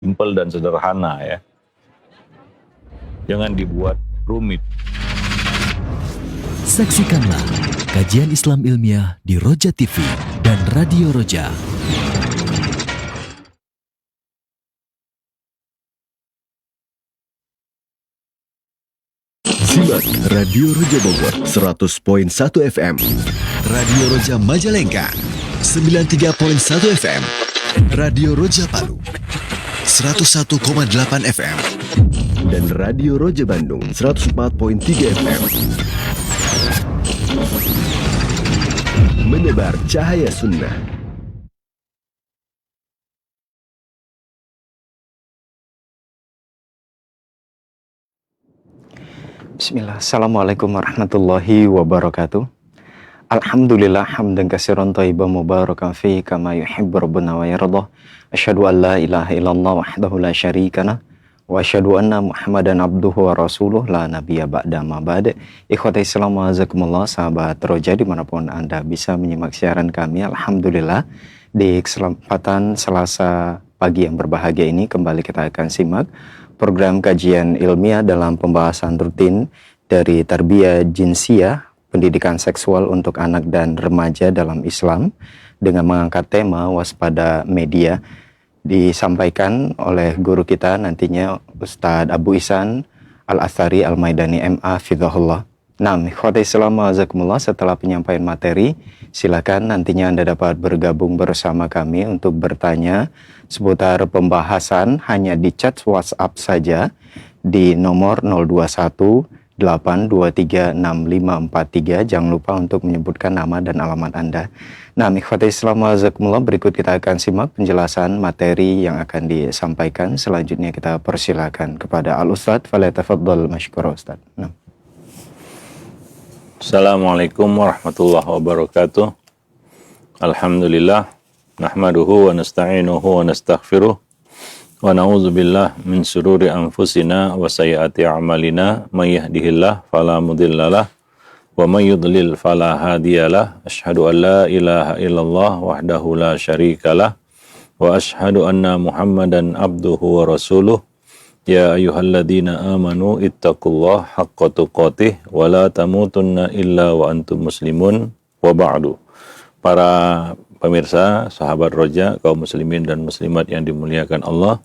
simpel dan sederhana ya. Jangan dibuat rumit. Saksikanlah kajian Islam ilmiah di Roja TV dan Radio Roja. Simak Radio Roja Bogor 100.1 FM, Radio Roja Majalengka 93.1 FM, Radio Roja Palu 101,8 FM, dan Radio Roja Bandung 104.3 FM. Menebar cahaya sunnah. Bismillah. Assalamualaikum warahmatullahi wabarakatuh. Alhamdulillah hamdan katsiran thayyiban mubarakan fi kama yuhibbu rabbuna wa yardah. Asyhadu an la ilaha illallah wahdahu la syarikalah wa asyhadu anna Muhammadan abduhu wa rasuluh la nabiyya ba'da ma ba'd. Ikhwati Islam wa jazakumullah, sahabat Roja dimanapun Anda bisa menyimak siaran kami. Alhamdulillah di kesempatan Selasa pagi yang berbahagia ini kembali kita akan simak program kajian ilmiah dalam pembahasan rutin dari Tarbiyah Jinsiyah, pendidikan seksual untuk anak dan remaja dalam Islam, dengan mengangkat tema waspada media, disampaikan oleh guru kita nantinya Ustadz Abu Ihsan Al-Athari Al-Maidani MA Fidhahullah. Nah, ikhwati Islam wa jazakumullah, setelah penyampaian materi, silakan nantinya Anda dapat bergabung bersama kami untuk bertanya seputar pembahasan hanya di chat WhatsApp saja di nomor 021 823 6543. Jangan lupa untuk menyebutkan nama dan alamat Anda. Nah, ikhwati Islam wa jazakumullah, berikut kita akan simak penjelasan materi yang akan disampaikan. Selanjutnya kita persilakan kepada Al-Ustadz. Falyatafaddal masykurah Ustadz. Nah. Assalamualaikum warahmatullahi wabarakatuh. Alhamdulillah, nahmaduhu wa nasta'inuhu wa nastaghfiruh wa na'udzubillah min syururi anfusina wa sayyiati a'malina, may yahdihillah fala mudhillalah wa may yudlil fala hadiyalah. Asyhadu an la ilaha illallah wahdahu la syarikalah wa asyhadu anna Muhammadan abduhu wa rasuluh. Ya ayyuhalladzina amanu ittaqullaha haqqa tuqatih wa la tamutunna illa wa antum muslimun wa ba'du. Para pemirsa, sahabat Roja, kaum muslimin dan muslimat yang dimuliakan Allah.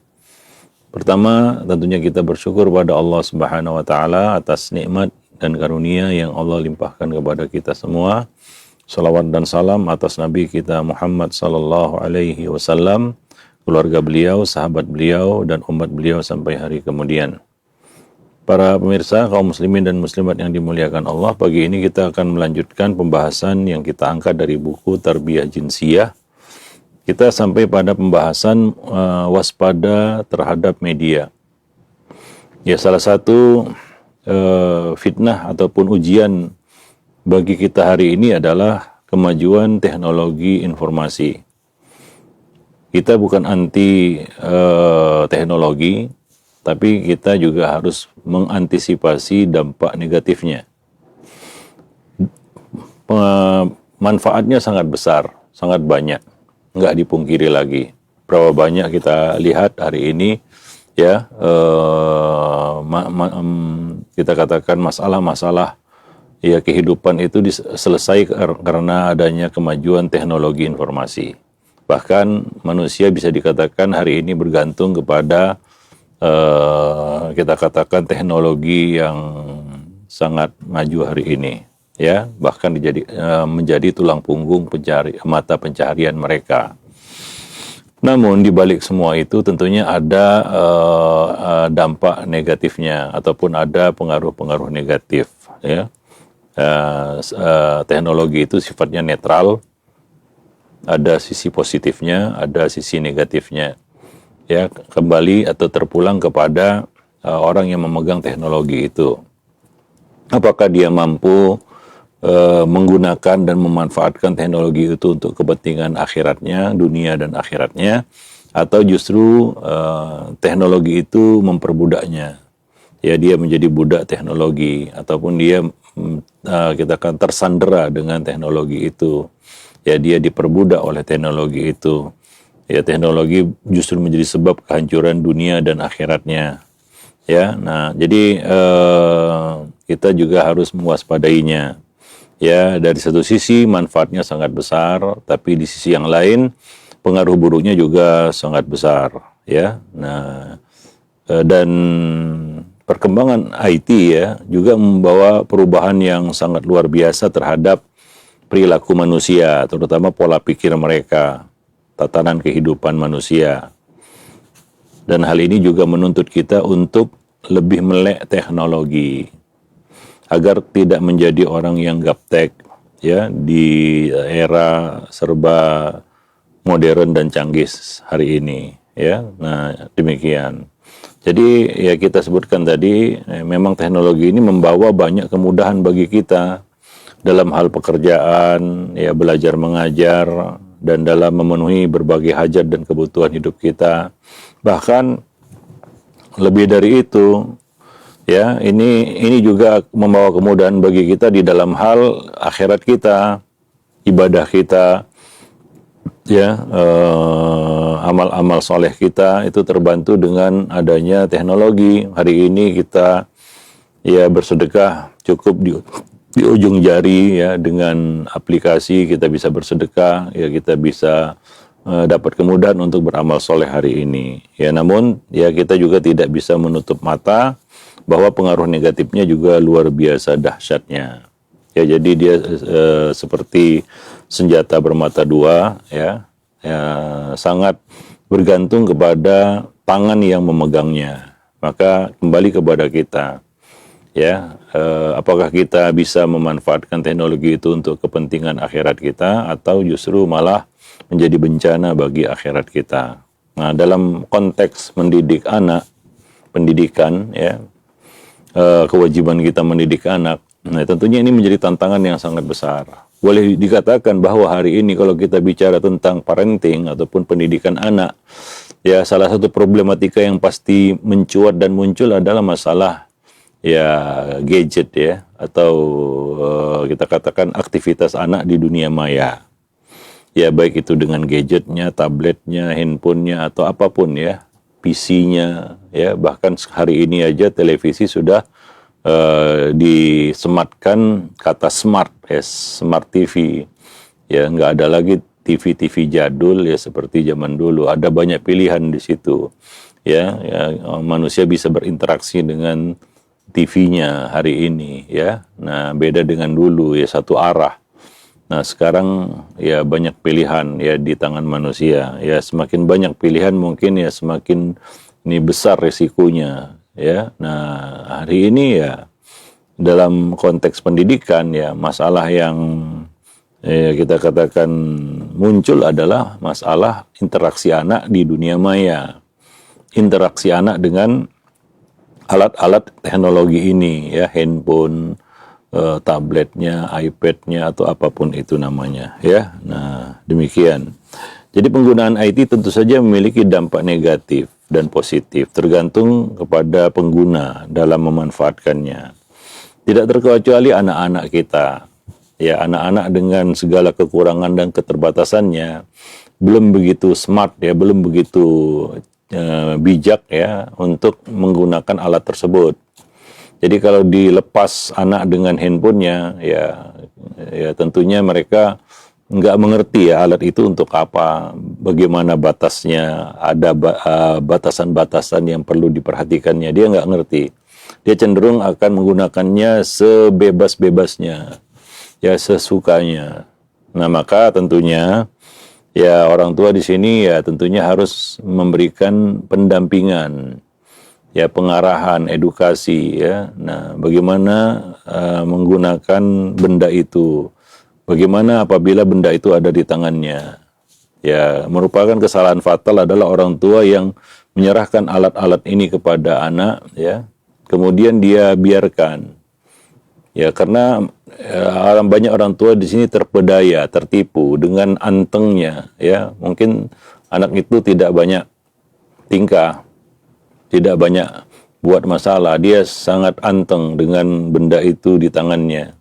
Pertama, tentunya kita bersyukur pada Allah Subhanahu wa taala atas nikmat dan karunia yang Allah limpahkan kepada kita semua. Salawat dan salam atas Nabi kita Muhammad sallallahu alaihi wasallam, keluarga beliau, sahabat beliau, dan umat beliau sampai hari kemudian. Para pemirsa, kaum muslimin dan muslimat yang dimuliakan Allah, pagi ini kita akan melanjutkan pembahasan yang kita angkat dari buku Tarbiyah Jinsiyah. Kita sampai pada pembahasan waspada terhadap media. Ya, salah satu fitnah ataupun ujian bagi kita hari ini adalah kemajuan teknologi informasi. Kita bukan anti teknologi, tapi kita juga harus mengantisipasi dampak negatifnya. Manfaatnya sangat besar, sangat banyak, nggak dipungkiri lagi. Berapa banyak kita lihat hari ini, ya, kita katakan masalah-masalah ya kehidupan itu selesai karena adanya kemajuan teknologi informasi. Bahkan manusia bisa dikatakan hari ini bergantung kepada kita katakan teknologi yang sangat maju hari ini, ya, bahkan menjadi tulang punggung mata pencaharian mereka. Namun di balik semua itu tentunya ada dampak negatifnya ataupun ada pengaruh-pengaruh negatif, ya. Teknologi itu sifatnya netral. Ada sisi positifnya, ada sisi negatifnya. Ya, kembali atau terpulang kepada orang yang memegang teknologi itu. Apakah dia mampu menggunakan dan memanfaatkan teknologi itu untuk kepentingan akhiratnya, dunia dan akhiratnya, atau justru teknologi itu memperbudaknya. Ya, dia menjadi budak teknologi, ataupun dia kita akan tersandera dengan teknologi itu. Ya, dia diperbudak oleh teknologi itu. Ya, teknologi justru menjadi sebab kehancuran dunia dan akhiratnya. Ya, nah jadi kita juga harus mewaspadainya. Ya, dari satu sisi manfaatnya sangat besar, tapi di sisi yang lain pengaruh buruknya juga sangat besar. Ya, nah dan perkembangan IT ya juga membawa perubahan yang sangat luar biasa terhadap perilaku manusia, terutama pola pikir mereka, tatanan kehidupan manusia. Dan hal ini juga menuntut kita untuk lebih melek teknologi agar tidak menjadi orang yang gaptek ya di era serba modern dan canggih hari ini ya. Nah, demikian. Jadi ya kita sebutkan tadi memang teknologi ini membawa banyak kemudahan bagi kita dalam hal pekerjaan, ya belajar mengajar, dan dalam memenuhi berbagai hajat dan kebutuhan hidup kita. Bahkan lebih dari itu, ya ini juga membawa kemudahan bagi kita di dalam hal akhirat kita, ibadah kita, ya amal-amal soleh kita itu terbantu dengan adanya teknologi. Hari ini kita ya bersedekah cukup di ujung jari ya, dengan aplikasi kita bisa bersedekah ya, kita bisa dapat kemudahan untuk beramal soleh hari ini ya. Namun ya kita juga tidak bisa menutup mata bahwa pengaruh negatifnya juga luar biasa dahsyatnya ya. Jadi dia seperti senjata bermata dua ya, sangat bergantung kepada tangan yang memegangnya. Maka kembali kepada kita ya, apakah kita bisa memanfaatkan teknologi itu untuk kepentingan akhirat kita atau justru malah menjadi bencana bagi akhirat kita. Nah, dalam konteks mendidik anak, pendidikan ya, kewajiban kita mendidik anak, nah tentunya ini menjadi tantangan yang sangat besar. Boleh dikatakan bahwa hari ini kalau kita bicara tentang parenting ataupun pendidikan anak, ya salah satu problematika yang pasti mencuat dan muncul adalah masalah ya gadget ya, atau kita katakan aktivitas anak di dunia maya. Ya baik itu dengan gadgetnya, tabletnya, handphonenya atau apapun ya, PC-nya ya, bahkan hari ini aja televisi sudah disematkan kata smart ya, smart TV ya, nggak ada lagi TV-TV jadul ya seperti zaman dulu. Ada banyak pilihan di situ ya, manusia bisa berinteraksi dengan TV-nya hari ini ya. Nah, beda dengan dulu ya, satu arah. Nah, sekarang ya banyak pilihan ya di tangan manusia. Ya semakin banyak pilihan mungkin ya semakin ini besar resikonya ya. Nah, hari ini ya dalam konteks pendidikan ya, masalah yang kita katakan muncul adalah masalah interaksi anak di dunia maya. Interaksi anak dengan alat-alat teknologi ini ya, handphone, tabletnya, iPad-nya atau apapun itu namanya ya. Nah, demikian. Jadi penggunaan IT tentu saja memiliki dampak negatif dan positif tergantung kepada pengguna dalam memanfaatkannya. Tidak terkecuali anak-anak kita. Ya, anak-anak dengan segala kekurangan dan keterbatasannya belum begitu smart ya, belum begitu bijak ya untuk menggunakan alat tersebut. Jadi kalau dilepas anak dengan handphonenya ya tentunya mereka nggak mengerti ya alat itu untuk apa, bagaimana batasnya, ada batasan-batasan yang perlu diperhatikannya, dia nggak ngerti. Dia cenderung akan menggunakannya sebebas-bebasnya, ya sesukanya. Nah maka tentunya ya orang tua di sini ya tentunya harus memberikan pendampingan, ya pengarahan, edukasi ya. Nah, bagaimana menggunakan benda itu? Bagaimana apabila benda itu ada di tangannya? Ya, merupakan kesalahan fatal adalah orang tua yang menyerahkan alat-alat ini kepada anak ya. Kemudian dia biarkan. Ya, karena banyak orang tua di sini terpedaya, tertipu dengan antengnya ya. Mungkin anak itu tidak banyak tingkah, tidak banyak buat masalah, dia sangat anteng dengan benda itu di tangannya.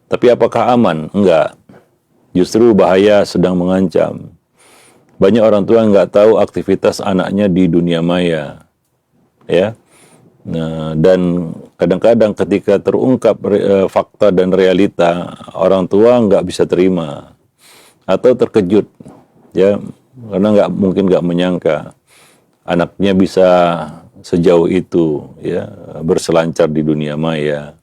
Tapi apakah aman? Enggak. Justru bahaya sedang mengancam. Banyak orang tua nggak tahu aktivitas anaknya di dunia maya, ya. Nah, dan kadang-kadang ketika terungkap fakta dan realita, orang tua nggak bisa terima atau terkejut, ya, karena nggak menyangka anaknya bisa sejauh itu, ya, berselancar di dunia maya.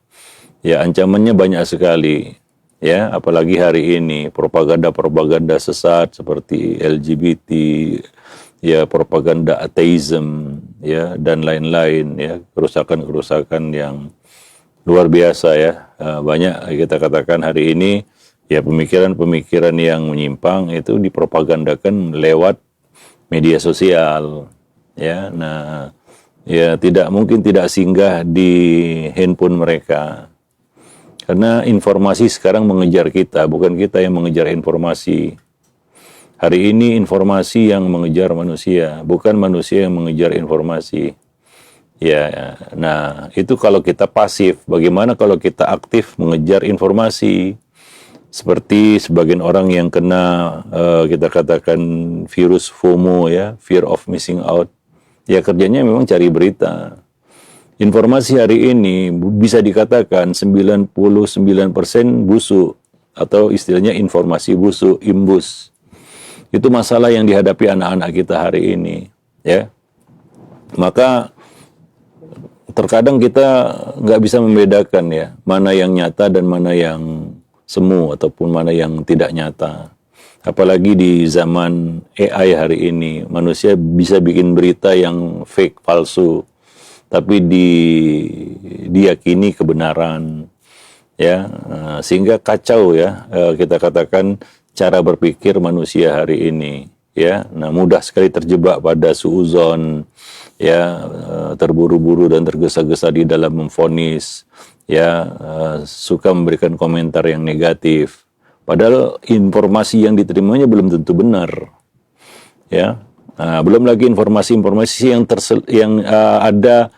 Ya, ancamannya banyak sekali, ya, apalagi hari ini propaganda sesat seperti LGBT, ya, propaganda ateism, ya, dan lain-lain, ya, kerusakan yang luar biasa, ya. Banyak kita katakan hari ini, ya, pemikiran-pemikiran yang menyimpang itu dipropagandakan lewat media sosial, ya. Nah, ya, mungkin tidak singgah di handphone mereka. Karena informasi sekarang mengejar kita, bukan kita yang mengejar informasi. Hari ini informasi yang mengejar manusia, bukan manusia yang mengejar informasi. Ya, nah itu kalau kita pasif. Bagaimana kalau kita aktif mengejar informasi? Seperti sebagian orang yang kena kita katakan virus FOMO, ya, fear of missing out. Ya, kerjanya memang cari berita. Informasi hari ini bisa dikatakan 99% busuk, atau istilahnya informasi busuk, imbus. Itu masalah yang dihadapi anak-anak kita hari ini, ya. Maka terkadang kita nggak bisa membedakan, ya, mana yang nyata dan mana yang semu ataupun mana yang tidak nyata. Apalagi di zaman AI hari ini, manusia bisa bikin berita yang fake, palsu, tapi diyakini kebenaran, ya, sehingga kacau, ya, kita katakan cara berpikir manusia hari ini, ya. Nah, mudah sekali terjebak pada suudzon, ya, terburu-buru dan tergesa-gesa di dalam memvonis, ya, suka memberikan komentar yang negatif, padahal informasi yang diterimanya belum tentu benar, ya. Nah, belum lagi informasi-informasi yang ada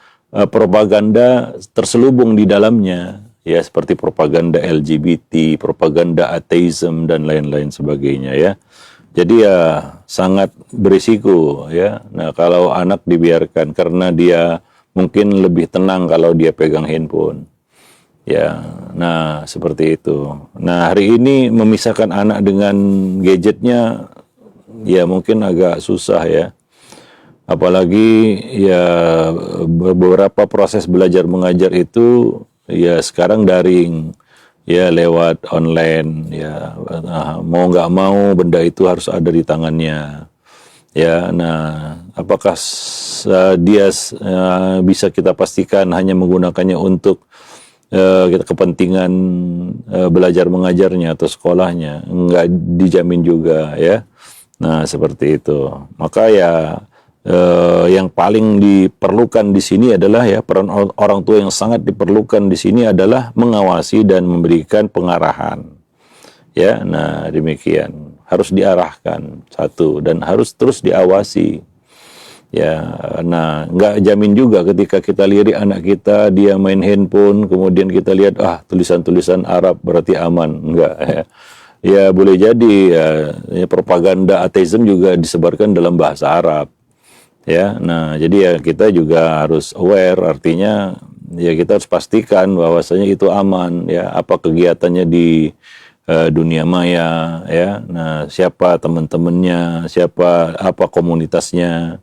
propaganda terselubung di dalamnya, ya, seperti propaganda LGBT, propaganda ateism dan lain-lain sebagainya, ya. Jadi ya sangat berisiko, ya. Nah, kalau anak dibiarkan karena dia mungkin lebih tenang kalau dia pegang handphone, ya. Nah, seperti itu. Nah, hari ini memisahkan anak dengan gadgetnya ya mungkin agak susah, ya. Apalagi ya beberapa proses belajar mengajar itu ya sekarang daring, ya, lewat online, ya. Mau nggak mau benda itu harus ada di tangannya, ya. Nah, apakah dia bisa kita pastikan hanya menggunakannya untuk kepentingan belajar mengajarnya atau sekolahnya? Nggak dijamin juga, ya. Nah, seperti itu. Maka ya yang paling diperlukan di sini adalah, ya, peran orang tua yang sangat diperlukan di sini adalah mengawasi dan memberikan pengarahan, ya. Nah, demikian, harus diarahkan satu dan harus terus diawasi, ya. Nah, nggak jamin juga ketika kita lirik anak kita dia main handphone kemudian kita lihat tulisan-tulisan Arab berarti aman, enggak, ya. Ya, boleh jadi, ya, propaganda ateisme juga disebarkan dalam bahasa Arab, ya. Nah, jadi ya kita juga harus aware, artinya ya kita harus pastikan bahwasanya itu aman, ya, apa kegiatannya di dunia maya, ya. Nah, siapa teman-temannya, apa komunitasnya.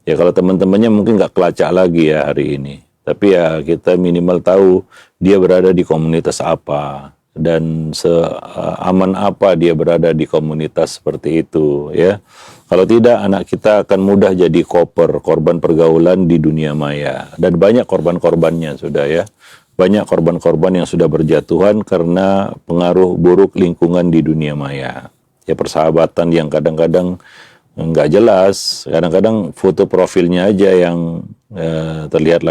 Ya, kalau teman-temannya mungkin nggak kelacak lagi, ya, hari ini, tapi ya kita minimal tahu dia berada di komunitas apa dan seaman apa dia berada di komunitas seperti itu, ya. Kalau tidak, anak kita akan mudah jadi korban pergaulan di dunia maya. Dan banyak korban-korbannya sudah, ya. Banyak korban-korban yang sudah berjatuhan karena pengaruh buruk lingkungan di dunia maya. Ya, persahabatan yang kadang-kadang nggak jelas. Kadang-kadang foto profilnya aja yang terlihat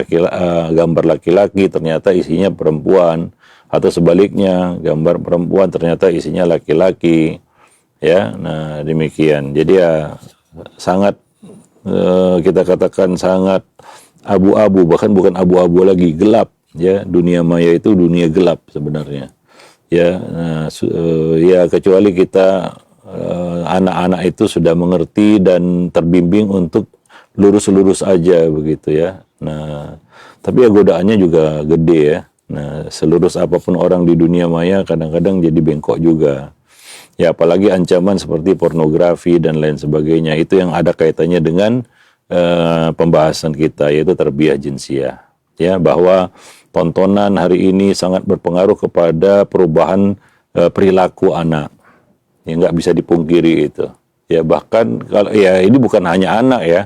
gambar laki-laki, ternyata isinya perempuan. Atau sebaliknya, gambar perempuan ternyata isinya laki-laki. Ya, nah demikian. Jadi ya sangat kita katakan sangat abu-abu, bahkan bukan abu-abu lagi, gelap, ya. Dunia maya itu dunia gelap sebenarnya. Ya, nah, ya kecuali kita anak-anak itu sudah mengerti dan terbimbing untuk lurus-lurus aja begitu ya. Nah, tapi ya godaannya juga gede ya. Nah, selurus apapun orang di dunia maya kadang-kadang jadi bengkok juga. Ya apalagi ancaman seperti pornografi dan lain sebagainya, itu yang ada kaitannya dengan pembahasan kita, yaitu tarbiyah jinsiah. Ya, bahwa tontonan hari ini sangat berpengaruh kepada perubahan perilaku anak. Ya nggak bisa dipungkiri itu. Ya bahkan kalau ya ini bukan hanya anak ya,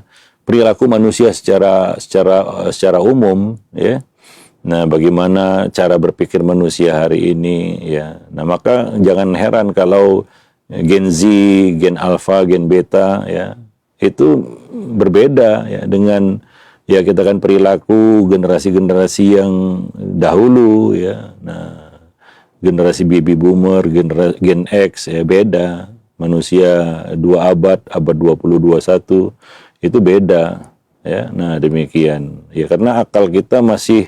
perilaku manusia secara umum ya. Nah, bagaimana cara berpikir manusia hari ini ya. Nah, maka jangan heran kalau Gen Z, Gen Alpha, Gen Beta ya itu berbeda ya dengan ya kita kan perilaku generasi-generasi yang dahulu ya. Nah, generasi baby boomer, Gen X ya beda. Manusia 2 abad 20, 21 itu beda ya. Nah, demikian. Ya karena akal kita masih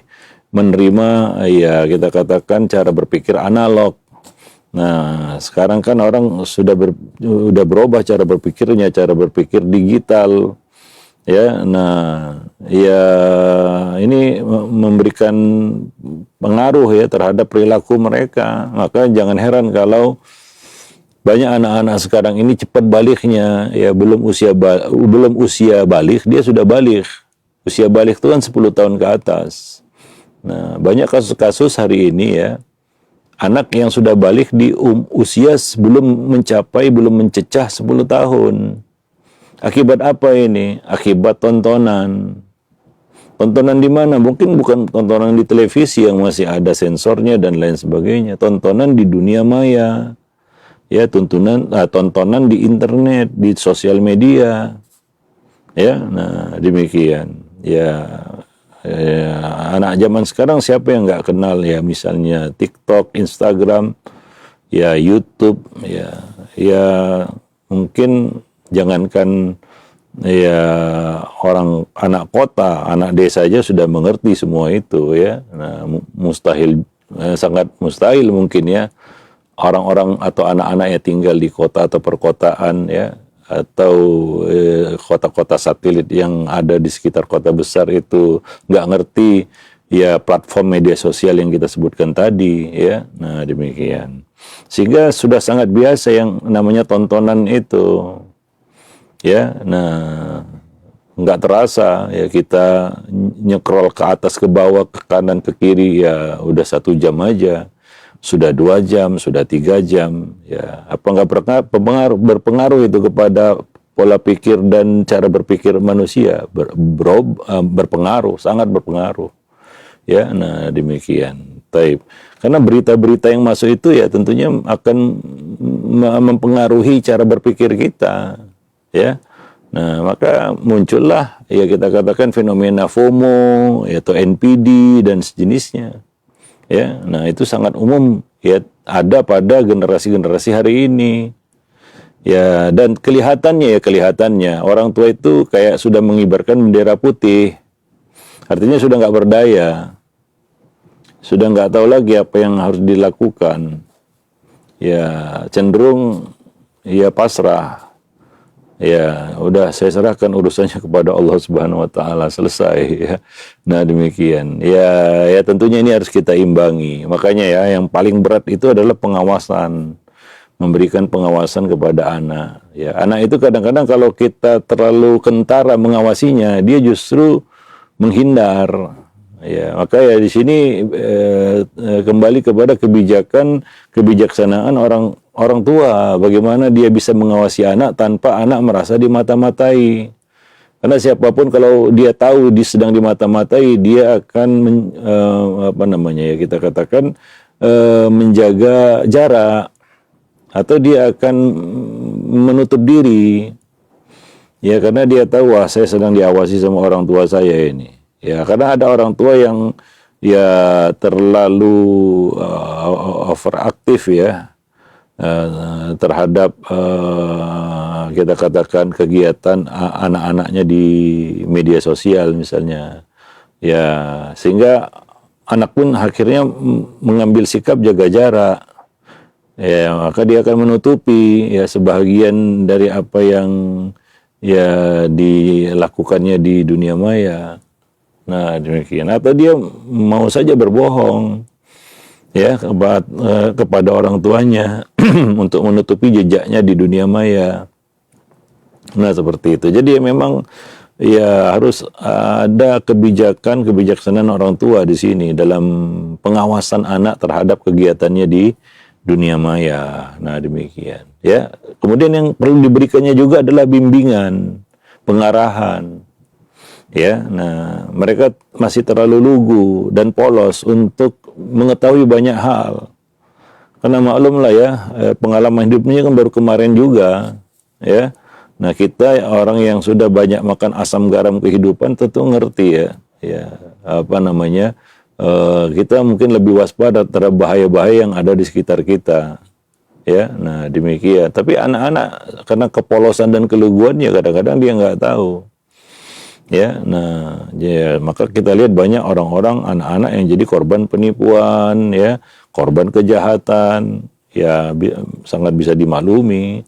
menerima ya kita katakan cara berpikir analog. Nah, sekarang kan orang sudah berubah cara berpikirnya, cara berpikir digital. Ya, nah, ya ini memberikan pengaruh ya terhadap perilaku mereka. Maka jangan heran kalau banyak anak-anak sekarang ini cepat baliknya, ya belum usia balik dia sudah balik. Usia balik itu kan 10 tahun ke atas. Nah, banyak kasus-kasus hari ini ya, anak yang sudah balik di usia belum mencecah 10 tahun. Akibat apa ini? Akibat tontonan. Tontonan di mana? Mungkin bukan tontonan di televisi yang masih ada sensornya dan lain sebagainya. Tontonan di dunia maya. Ya, tontonan di internet, di sosial media. Ya, nah demikian. Ya, anak zaman sekarang siapa yang nggak kenal ya, misalnya TikTok, Instagram, ya YouTube, ya mungkin jangankan ya orang anak kota, anak desa aja sudah mengerti semua itu ya. Nah, mustahil, sangat mustahil mungkin ya orang-orang atau anak-anak yang tinggal di kota atau perkotaan ya, atau kota-kota satelit yang ada di sekitar kota besar itu nggak ngerti ya platform media sosial yang kita sebutkan tadi ya. Nah, demikian. Sehingga sudah sangat biasa yang namanya tontonan itu ya. Nah, nggak terasa ya kita nyekrol ke atas ke bawah ke kanan ke kiri ya udah 1 jam aja. Sudah 2 jam, sudah 3 jam, ya apa nggak berpengaruh itu kepada pola pikir dan cara berpikir manusia? Berpengaruh, sangat berpengaruh. Ya, nah demikian. Taib. Karena berita-berita yang masuk itu ya tentunya akan mempengaruhi cara berpikir kita, ya. Nah, maka muncullah ya kita katakan fenomena FOMO, atau NPD dan sejenisnya. Ya, nah itu sangat umum ya ada pada generasi-generasi hari ini. Ya, dan kelihatannya orang tua itu kayak sudah mengibarkan bendera putih. Artinya sudah nggak berdaya. Sudah nggak tahu lagi apa yang harus dilakukan. Ya, cenderung ya pasrah. Ya, udah saya serahkan urusannya kepada Allah Subhanahu wa taala, selesai ya. Nah, demikian. Ya tentunya ini harus kita imbangi. Makanya ya yang paling berat itu adalah pengawasan. Memberikan pengawasan kepada anak. Ya, anak itu kadang-kadang kalau kita terlalu kentara mengawasinya, dia justru menghindar. Ya, maka ya di sini kembali kepada kebijaksanaan orang tua, bagaimana dia bisa mengawasi anak tanpa anak merasa dimata-matai. Karena siapapun kalau dia tahu dia sedang dimata-matai, dia akan kita katakan menjaga jarak atau dia akan menutup diri. Ya, karena dia tahu wah saya sedang diawasi sama orang tua saya ini. Ya, karena ada orang tua yang ya terlalu overaktif ya. Terhadap kita katakan kegiatan anak-anaknya di media sosial misalnya ya, sehingga anak pun akhirnya mengambil sikap jaga jarak ya maka dia akan menutupi ya sebahagian dari apa yang ya dilakukannya di dunia maya. Nah, demikian. Atau dia mau saja berbohong ya kepada orang tuanya untuk menutupi jejaknya di dunia maya. Nah, seperti itu. Jadi memang ya harus ada kebijaksanaan orang tua di sini dalam pengawasan anak terhadap kegiatannya di dunia maya. Nah, demikian. Ya. Kemudian yang perlu diberikannya juga adalah bimbingan, pengarahan. Ya. Nah, mereka masih terlalu lugu dan polos untuk mengetahui banyak hal. Karena maklum lah ya, pengalaman hidupnya kan baru kemarin juga, ya. Nah, kita orang yang sudah banyak makan asam garam kehidupan tentu ngerti ya apa namanya, kita mungkin lebih waspada terhadap bahaya-bahaya yang ada di sekitar kita, ya. Nah, demikian. Tapi anak-anak karena kepolosan dan keluguannya kadang-kadang dia nggak tahu, ya. Nah, ya maka kita lihat banyak orang-orang anak-anak yang jadi korban penipuan, ya, korban kejahatan, ya sangat bisa dimaklumi.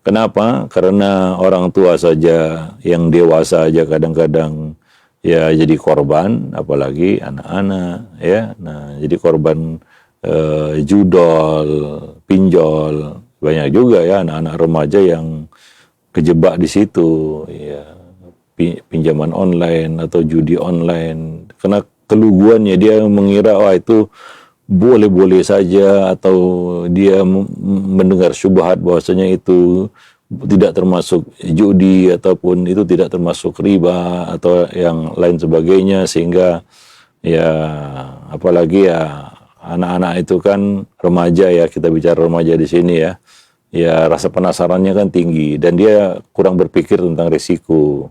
Kenapa? Karena orang tua saja, yang dewasa aja kadang-kadang ya jadi korban, apalagi anak-anak, ya. Nah, jadi korban judol, pinjol, banyak juga ya anak-anak remaja yang kejebak di situ, ya. Pinjaman online atau judi online. Karena keluguannya dia mengira itu boleh-boleh saja, atau dia mendengar syubhat bahwasanya itu tidak termasuk judi ataupun itu tidak termasuk riba atau yang lain sebagainya, sehingga ya apalagi ya anak-anak itu kan remaja, ya kita bicara remaja di sini ya rasa penasarannya kan tinggi dan dia kurang berpikir tentang risiko,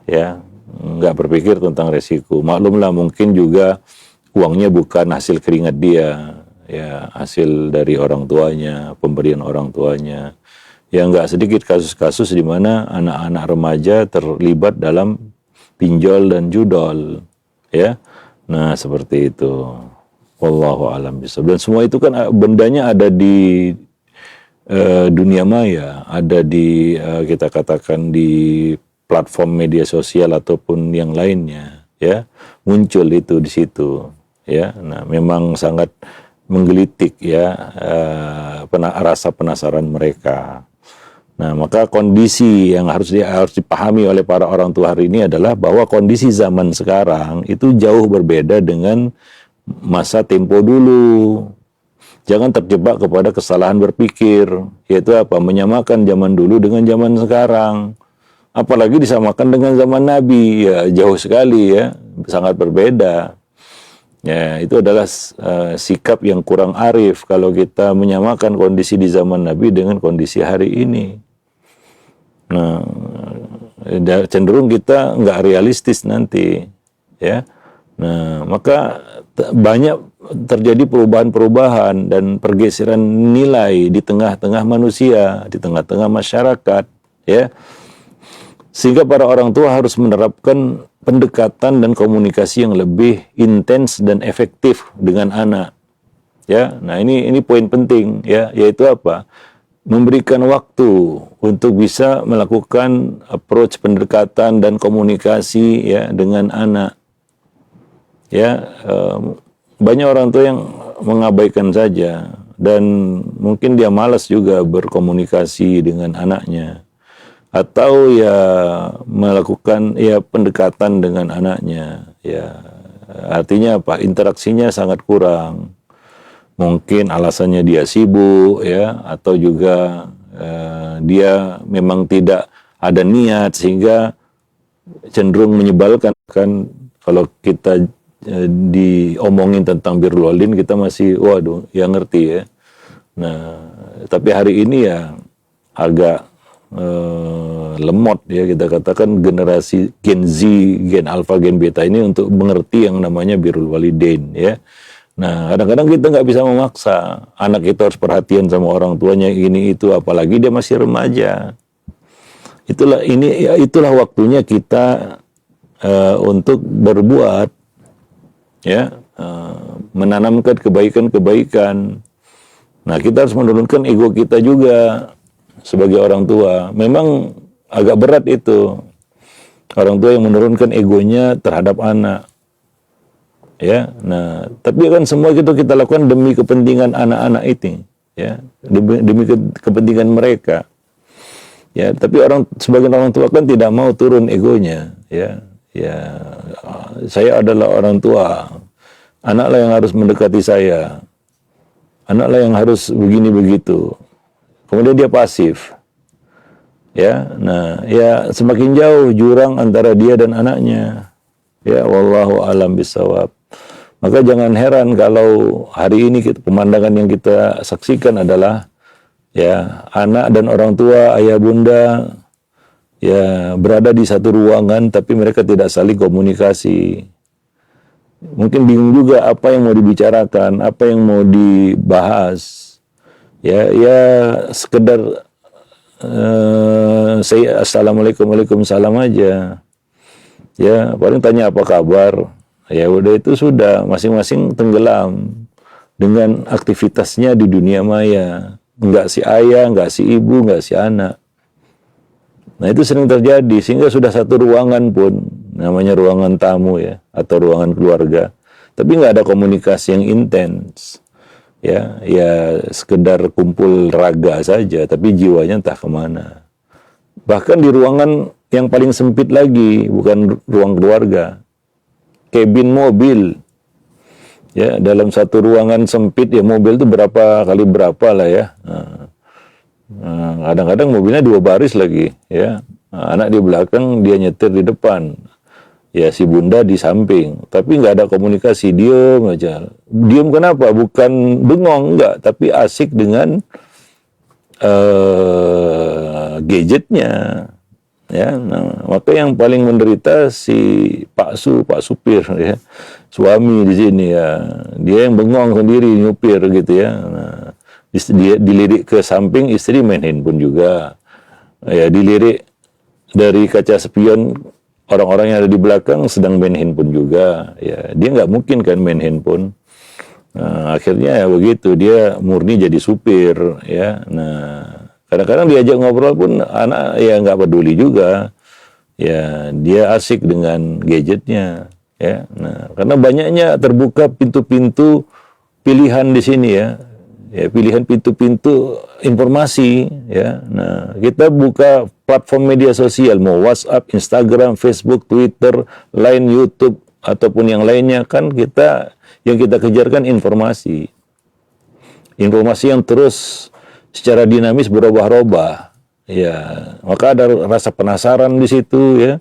ya nggak berpikir tentang risiko. Maklumlah mungkin juga uangnya bukan hasil keringat dia, ya hasil dari orang tuanya, pemberian orang tuanya. Ya nggak sedikit kasus-kasus di mana anak-anak remaja terlibat dalam pinjol dan judol, ya. Nah, seperti itu. Wallahu a'lam bishawab. Dan semua itu kan bendanya ada di dunia maya, ada di kita katakan di platform media sosial ataupun yang lainnya, ya. Muncul itu di situ. Ya, nah memang sangat menggelitik ya rasa penasaran mereka. Nah, maka kondisi yang harus dipahami oleh para orang tua hari ini adalah bahwa kondisi zaman sekarang itu jauh berbeda dengan masa tempo dulu. Jangan terjebak kepada kesalahan berpikir, yaitu apa? Menyamakan zaman dulu dengan zaman sekarang. Apalagi disamakan dengan zaman Nabi, ya jauh sekali ya, sangat berbeda. Ya, itu adalah sikap yang kurang arif kalau kita menyamakan kondisi di zaman Nabi dengan kondisi hari ini. Nah, cenderung kita nggak realistis nanti, ya. Nah, maka banyak terjadi perubahan-perubahan dan pergeseran nilai di tengah-tengah manusia, di tengah-tengah masyarakat, ya. Sehingga para orang tua harus menerapkan pendekatan dan komunikasi yang lebih intens dan efektif dengan anak. Ya, nah ini poin penting ya, yaitu apa? Memberikan waktu untuk bisa melakukan approach pendekatan dan komunikasi ya dengan anak. Ya, banyak orang tua yang mengabaikan saja dan mungkin dia malas juga berkomunikasi dengan anaknya. Atau ya melakukan ya pendekatan dengan anaknya, ya artinya apa, interaksinya sangat kurang, mungkin alasannya dia sibuk ya, atau juga dia memang tidak ada niat sehingga cenderung menyebalkan. Kan kalau kita diomongin tentang birrul walidain kita masih waduh ya ngerti ya. Nah tapi hari ini ya agak lemot ya, kita katakan generasi Gen Z, Gen Alpha, Gen Beta ini untuk mengerti yang namanya birrul walidain ya. Nah kadang-kadang kita nggak bisa memaksa anak kita harus perhatian sama orang tuanya ini itu, apalagi dia masih remaja. Itulah waktunya kita untuk berbuat ya, menanamkan kebaikan-kebaikan. Nah, kita harus menurunkan ego kita juga sebagai orang tua. Memang agak berat itu. Orang tua yang menurunkan egonya terhadap anak. Ya, nah, tapi kan semua itu kita lakukan demi kepentingan anak-anak itu, ya, demi kepentingan mereka. Ya, tapi sebagian orang tua kan tidak mau turun egonya, ya. Ya, saya adalah orang tua. Anaklah yang harus mendekati saya. Anaklah yang harus begini begitu. Kemudian dia pasif. Ya, nah, ya semakin jauh jurang antara dia dan anaknya. Ya, wallahu alam bisawab. Maka jangan heran kalau hari ini pemandangan yang kita saksikan adalah ya anak dan orang tua, ayah bunda ya berada di satu ruangan tapi mereka tidak saling komunikasi. Mungkin bingung juga apa yang mau dibicarakan, apa yang mau dibahas. Ya sekedar saya assalamualaikum waalaikumsalam aja. Ya paling tanya apa kabar. Ya udah itu sudah masing-masing tenggelam dengan aktivitasnya di dunia maya. Enggak si ayah, enggak si ibu, enggak si anak. Nah itu sering terjadi sehingga sudah satu ruangan pun namanya ruangan tamu ya atau ruangan keluarga, tapi nggak ada komunikasi yang intens. Ya sekedar kumpul raga saja, tapi jiwanya entah kemana. Bahkan di ruangan yang paling sempit lagi, bukan ruang keluarga, kabin mobil. Ya dalam satu ruangan sempit ya mobil itu berapa kali berapa lah ya. Kadang-kadang mobilnya 2 baris lagi, ya. Anak di belakang, dia nyetir di depan. Ya si bunda di samping, tapi nggak ada komunikasi, diem aja. Diem kenapa? Bukan bengong, enggak, tapi asik dengan gadgetnya. Ya, nah, maka yang paling menderita si Pak Supir, ya, suami di sini ya. Dia yang bengong sendiri nyupir gitu ya. Nah, dia dilirik ke samping, istri main handphone juga. Ya, dilirik dari kaca spion, orang-orang yang ada di belakang sedang main handphone juga. Ya, dia nggak mungkin kan main handphone. Nah, akhirnya ya begitu, dia murni jadi supir. Ya, nah kadang-kadang diajak ngobrol pun anak ya nggak peduli juga. Ya, dia asik dengan gadgetnya. Ya, nah karena banyaknya terbuka pintu-pintu pilihan di sini ya. Ya, pilihan pintu-pintu informasi ya. Nah, kita buka platform media sosial mau WhatsApp, Instagram, Facebook, Twitter, Line, YouTube ataupun yang lainnya kan yang kita kejarkan informasi. Informasi yang terus secara dinamis berubah-ubah. Ya, maka ada rasa penasaran di situ ya.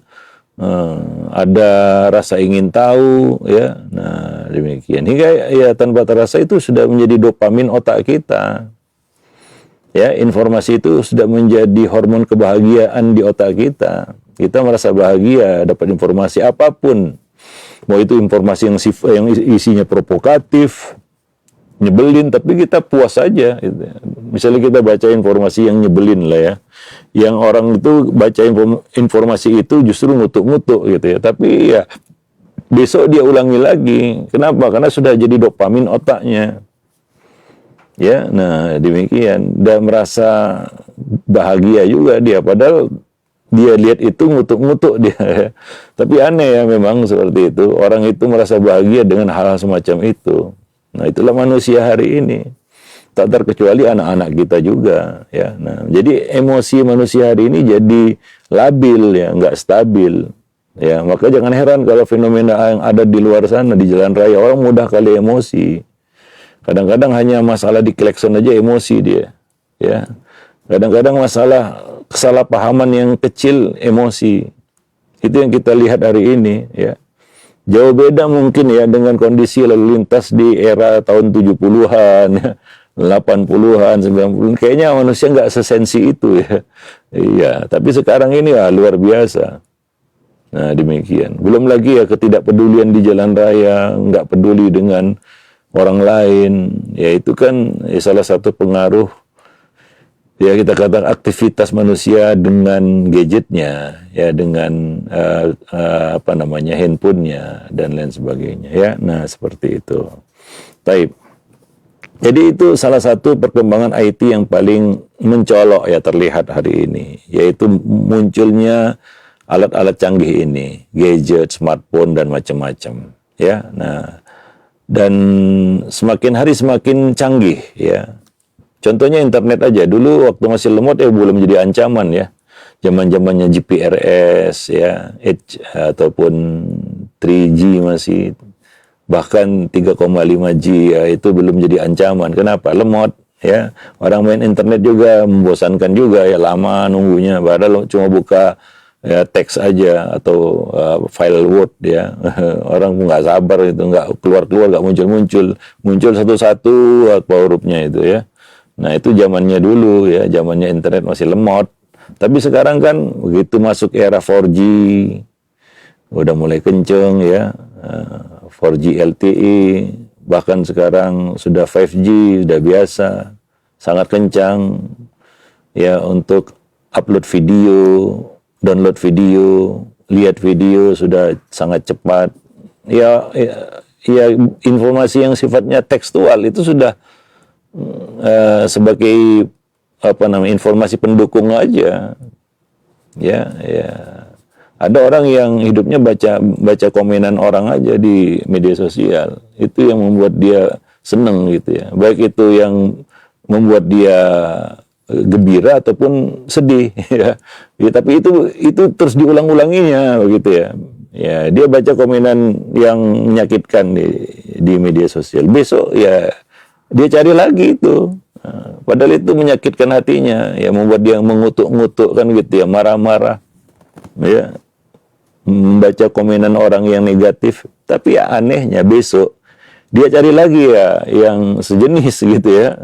Ada rasa ingin tahu ya. Nah, demikian hingga ya tanpa terasa itu sudah menjadi dopamin otak kita. Ya, informasi itu sudah menjadi hormon kebahagiaan di otak kita. Kita merasa bahagia dapat informasi apapun. Mau itu informasi yang isinya provokatif, nyebelin, tapi kita puas aja gitu. Misalnya kita baca informasi yang nyebelin lah ya, yang orang itu baca informasi itu justru ngutuk-ngutuk gitu ya, tapi ya besok dia ulangi lagi. Kenapa? Karena sudah jadi dopamin otaknya. Ya, nah demikian, dan merasa bahagia juga dia, padahal dia lihat itu ngutuk-ngutuk dia. Tapi aneh ya memang seperti itu, orang itu merasa bahagia dengan hal-hal semacam itu. Nah itulah manusia hari ini. Tak terkecuali anak-anak kita juga ya. Nah, jadi emosi manusia hari ini jadi labil ya, nggak stabil. Ya, maka jangan heran kalau fenomena yang ada di luar sana di jalan raya orang mudah kali emosi. Kadang-kadang hanya masalah di klakson aja emosi dia. Ya. Kadang-kadang masalah kesalahpahaman yang kecil emosi. Itu yang kita lihat hari ini ya. Jauh beda mungkin ya dengan kondisi lalu lintas di era tahun 70-an ya. 80-an, 90-an, kayaknya manusia nggak sesensi itu ya. Iya, tapi sekarang ini ya luar biasa. Nah, demikian. Belum lagi ya ketidakpedulian di jalan raya, nggak peduli dengan orang lain. Ya itu kan ya, salah satu pengaruh ya kita katakan aktivitas manusia dengan gadgetnya, ya dengan handphonenya dan lain sebagainya ya. Nah, seperti itu. Taib. Jadi itu salah satu perkembangan IT yang paling mencolok ya terlihat hari ini, yaitu munculnya alat-alat canggih ini, gadget, smartphone dan macam-macam ya. Nah, dan semakin hari semakin canggih ya. Contohnya internet aja, dulu waktu masih lemot ya belum jadi ancaman ya. Zaman-zamannya GPRS ya, ataupun 3G masih, bahkan 3,5G ya, itu belum jadi ancaman. Kenapa? Lemot ya. Orang main internet juga membosankan juga ya, lama nunggunya. Padahal cuma buka ya teks aja atau file Word ya. Orang nggak sabar itu, nggak keluar-keluar, nggak muncul-muncul. Muncul satu-satu apa hurufnya itu ya. Nah itu zamannya dulu ya, zamannya internet masih lemot. Tapi sekarang kan begitu masuk era 4G, udah mulai kenceng ya. 4G LTE, bahkan sekarang sudah 5G, sudah biasa, sangat kencang ya untuk upload video, download video, lihat video sudah sangat cepat. Ya informasi yang sifatnya tekstual itu sudah sebagai informasi pendukung aja. Ya. Ada orang yang hidupnya baca komenan orang aja di media sosial. Itu yang membuat dia seneng gitu ya. Baik itu yang membuat dia gembira ataupun sedih ya. Ya tapi itu terus diulang-ulanginya begitu ya. Ya, dia baca komenan yang menyakitkan di media sosial. Besok ya dia cari lagi itu. Padahal itu menyakitkan hatinya, ya membuat dia mengutuk-ngutuk kan gitu ya, marah-marah. Ya. Membaca komenan orang yang negatif, tapi ya anehnya besok dia cari lagi ya yang sejenis gitu ya.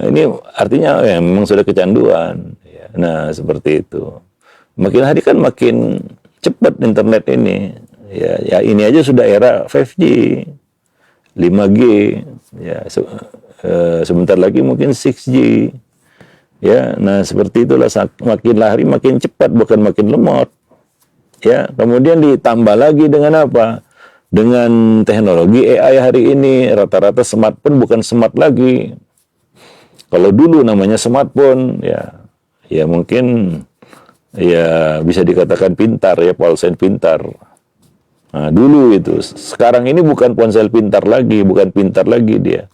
Ini artinya ya, memang sudah kecanduan. Ya. Nah seperti itu. Makin hari kan makin cepat internet ini. Ya ini aja sudah era 5G, 5G. Ya sebentar lagi mungkin 6G. Ya, nah seperti itulah, makin hari makin cepat bukan makin lemot. Ya, kemudian ditambah lagi dengan apa? Dengan teknologi AI hari ini, rata-rata smartphone bukan smart lagi. Kalau dulu namanya smartphone, ya mungkin ya bisa dikatakan pintar ya, ponsel pintar. Nah, dulu itu. Sekarang ini bukan ponsel pintar lagi, bukan pintar lagi dia.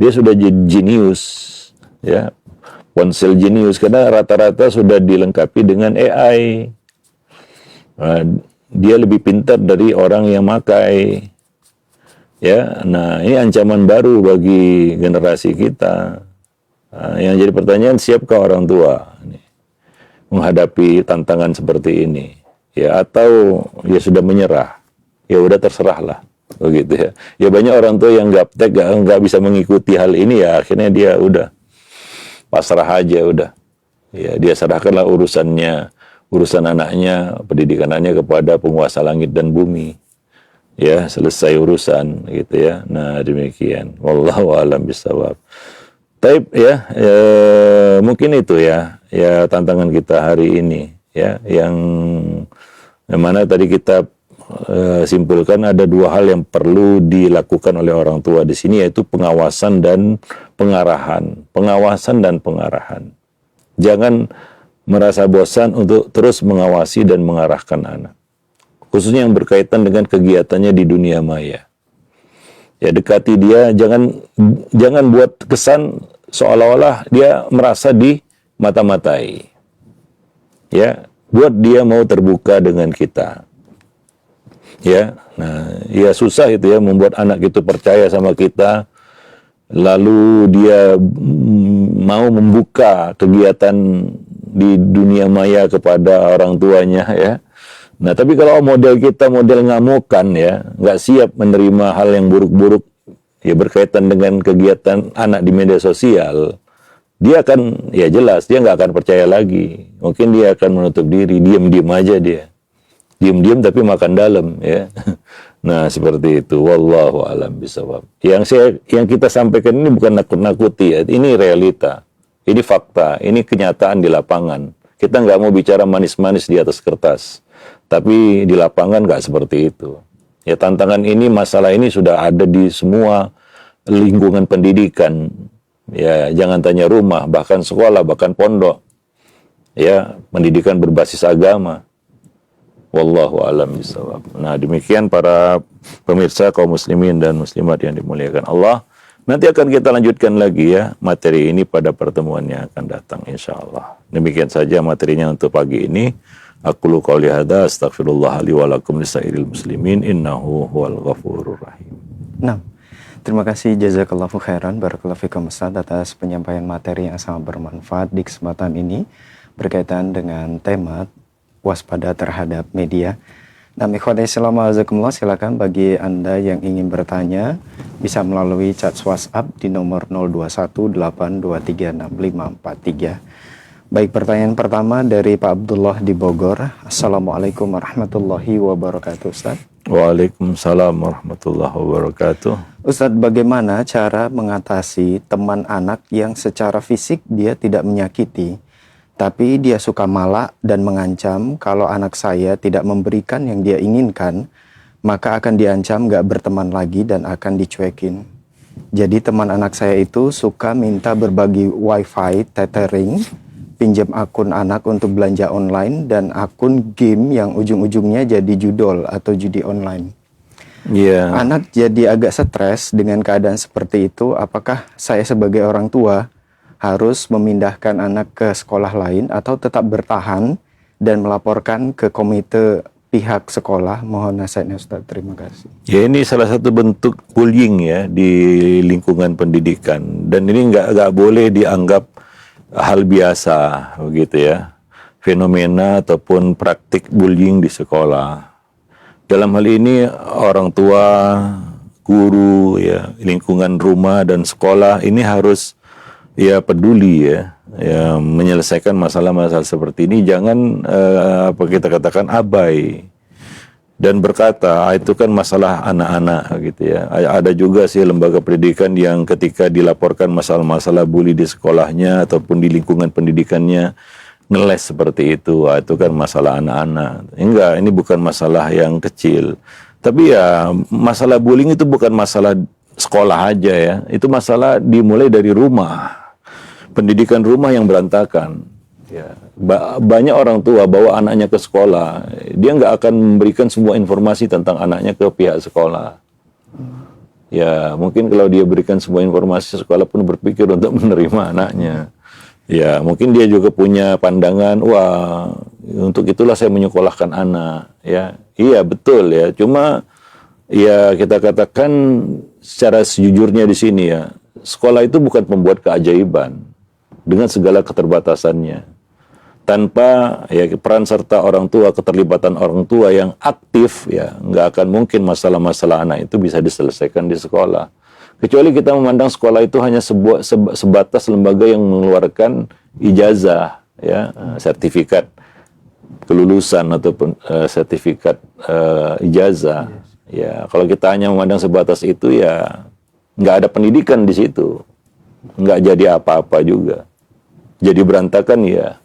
Dia sudah jenius, ya. Ponsel jenius karena rata-rata sudah dilengkapi dengan AI. Dia lebih pintar dari orang yang makai. Ya, nah ini ancaman baru bagi generasi kita. Yang jadi pertanyaan, siapkah orang tua menghadapi tantangan seperti ini? Ya, atau ya sudah menyerah? Ya udah terserahlah, begitu ya. Ya banyak orang tua yang gaptek, nggak bisa mengikuti hal ini ya, akhirnya dia udah pasrah aja udah. Ya dia serahkanlah urusan anaknya, pendidikan anaknya kepada penguasa langit dan bumi. Ya, selesai urusan gitu ya. Nah, demikian. Wallahu a'lam bishawab. Taib ya, mungkin itu ya tantangan kita hari ini ya, yang mana tadi kita simpulkan ada dua hal yang perlu dilakukan oleh orang tua di sini, yaitu pengawasan dan pengarahan. Pengawasan dan pengarahan. Jangan merasa bosan untuk terus mengawasi dan mengarahkan anak. Khususnya yang berkaitan dengan kegiatannya di dunia maya. Ya, dekati dia, jangan buat kesan seolah-olah dia merasa dimata-matai. Ya, buat dia mau terbuka dengan kita. Ya, nah, ya susah itu ya membuat anak itu percaya sama kita, lalu dia mau membuka kegiatan di dunia maya kepada orang tuanya ya. Nah, tapi kalau model kita model ngamukan ya, nggak siap menerima hal yang buruk-buruk ya berkaitan dengan kegiatan anak di media sosial, dia akan ya jelas dia nggak akan percaya lagi. Mungkin dia akan menutup diri, diam-diam aja dia. Diam-diam tapi makan dalam ya. Nah, seperti itu. Wallahu a'lam bishawab. Yang kita sampaikan ini bukan nakut-nakuti ya. Ini realita. Ini fakta, ini kenyataan di lapangan. Kita nggak mau bicara manis-manis di atas kertas, tapi di lapangan nggak seperti itu. Ya tantangan ini, masalah ini sudah ada di semua lingkungan pendidikan. Ya, jangan tanya rumah, bahkan sekolah, bahkan pondok. Ya, pendidikan berbasis agama. Wallahu a'lam bishawab. Nah, demikian para pemirsa kaum muslimin dan muslimat yang dimuliakan Allah. Nanti akan kita lanjutkan lagi ya materi ini pada pertemuan yang akan datang insyaallah. Demikian saja materinya untuk pagi ini. Aqulu qouli hadza astaghfirullah li wa lakum lisairil muslimin innahu huwal ghafurur rahim. Nah, terima kasih jazakallahu khairan barakallahu fikum Ustaz atas penyampaian materi yang sangat bermanfaat di kesempatan ini berkaitan dengan tema waspada terhadap media. Nah, ikhwati assalamualaikum, silakan bagi Anda yang ingin bertanya bisa melalui chat WhatsApp di nomor 0218236543. Baik, pertanyaan pertama dari Pak Abdullah di Bogor. Assalamualaikum warahmatullahi wabarakatuh, Ustaz. Waalaikumsalam warahmatullahi wabarakatuh. Ustadz, bagaimana cara mengatasi teman anak yang secara fisik dia tidak menyakiti, tapi dia suka malak dan mengancam kalau anak saya tidak memberikan yang dia inginkan, maka akan diancam gak berteman lagi dan akan dicuekin. Jadi teman anak saya itu suka minta berbagi wifi, tethering, pinjam akun anak untuk belanja online, dan akun game yang ujung-ujungnya jadi judol atau judi online. Yeah. Anak jadi agak stres dengan keadaan seperti itu. Apakah saya sebagai orang tua harus memindahkan anak ke sekolah lain atau tetap bertahan dan melaporkan ke komite pihak sekolah? Mohon nasihatnya Ustaz, terima kasih. Ya, ini salah satu bentuk bullying ya di lingkungan pendidikan, dan ini nggak boleh dianggap hal biasa begitu ya, fenomena ataupun praktik bullying di sekolah. Dalam hal ini orang tua, guru ya, lingkungan rumah dan sekolah ini harus ya peduli ya menyelesaikan masalah-masalah seperti ini. Jangan apa kita katakan abai dan berkata itu kan masalah anak-anak gitu ya. Ada juga sih lembaga pendidikan yang ketika dilaporkan masalah-masalah bully di sekolahnya ataupun di lingkungan pendidikannya ngeles seperti itu. Itu kan masalah anak-anak. Enggak, ini bukan masalah yang kecil. Tapi ya masalah bullying itu bukan masalah sekolah aja ya. Itu masalah dimulai dari rumah. Pendidikan rumah yang berantakan. Ya, banyak orang tua bawa anaknya ke sekolah, dia nggak akan memberikan semua informasi tentang anaknya ke pihak sekolah. Ya, mungkin kalau dia berikan semua informasi, sekolah pun berpikir untuk menerima anaknya. Ya, mungkin dia juga punya pandangan, wah, untuk itulah saya menyekolahkan anak. Ya, iya betul ya. Cuma ya kita katakan secara sejujurnya di sini ya, sekolah itu bukan pembuat keajaiban dengan segala keterbatasannya. Tanpa ya peran serta orang tua, keterlibatan orang tua yang aktif, ya nggak akan mungkin masalah-masalah anak itu bisa diselesaikan di sekolah. Kecuali kita memandang sekolah itu hanya sebatas lembaga yang mengeluarkan ijazah, ya sertifikat kelulusan ataupun sertifikat ijazah. Ya kalau kita hanya memandang sebatas itu, ya nggak ada pendidikan di situ, nggak jadi apa-apa juga, jadi berantakan ya.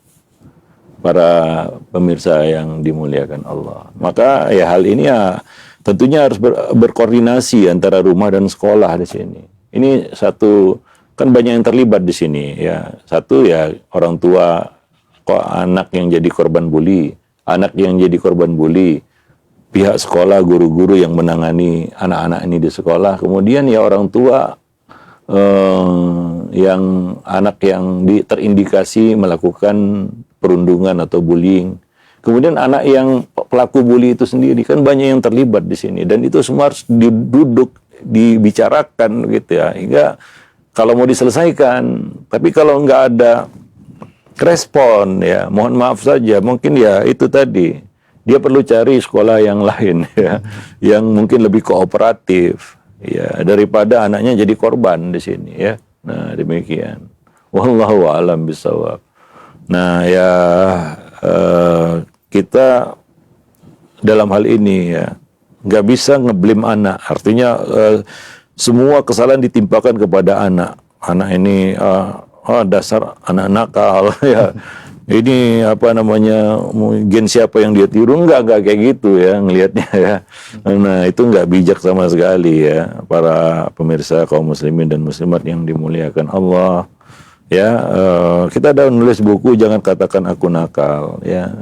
Para pemirsa yang dimuliakan Allah. Maka ya hal ini ya tentunya harus berkoordinasi antara rumah dan sekolah di sini. Ini satu, kan banyak yang terlibat di sini ya. Satu ya orang tua, kok anak yang jadi korban bully, pihak sekolah, guru-guru yang menangani anak-anak ini di sekolah. Kemudian ya orang tua yang anak yang terindikasi melakukan perundungan atau bullying. Kemudian anak yang pelaku bully itu sendiri, kan banyak yang terlibat di sini, dan itu semua harus dibicarakan gitu ya, hingga kalau mau diselesaikan. Tapi kalau nggak ada respon ya, mohon maaf saja, mungkin ya itu tadi, dia perlu cari sekolah yang lain ya, yang mungkin lebih kooperatif ya, daripada anaknya jadi korban di sini ya. Nah, demikian. Wallahu a'lam bishawab. Nah ya kita dalam hal ini ya nggak bisa ngeblame anak. Artinya semua kesalahan ditimpakan kepada anak. Anak ini dasar anak nakal ya. ini apa namanya, gen siapa yang dia tiru, enggak kayak gitu ya ngelihatnya ya. Nah itu enggak bijak sama sekali ya, para pemirsa kaum muslimin dan muslimat yang dimuliakan Allah ya. Kita ada nulis buku Jangan Katakan Aku Nakal ya.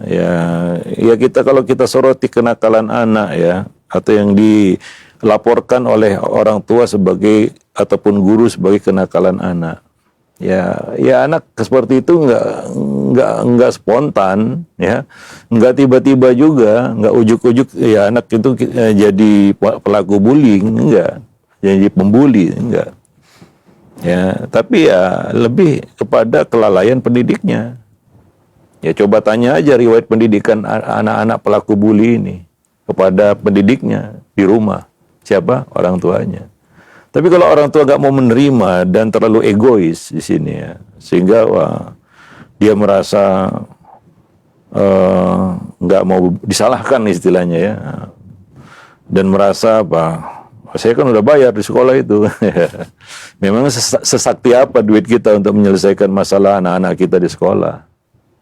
Kita kalau kita soroti kenakalan anak ya, atau yang dilaporkan oleh orang tua sebagai ataupun guru sebagai kenakalan anak. Ya anak seperti itu nggak spontan ya, nggak tiba-tiba juga, nggak ujuk-ujuk ya anak itu jadi pelaku bullying, enggak, jadi pembuli, enggak. Ya, tapi ya lebih kepada kelalaian pendidiknya. Ya coba tanya aja riwayat pendidikan anak-anak pelaku bully ini kepada pendidiknya di rumah, siapa? Orang tuanya. Tapi kalau orang tua nggak mau menerima dan terlalu egois di sini ya, sehingga dia merasa nggak mau disalahkan istilahnya ya, dan merasa saya kan udah bayar di sekolah itu. Memang sesakti apa duit kita untuk menyelesaikan masalah anak-anak kita di sekolah?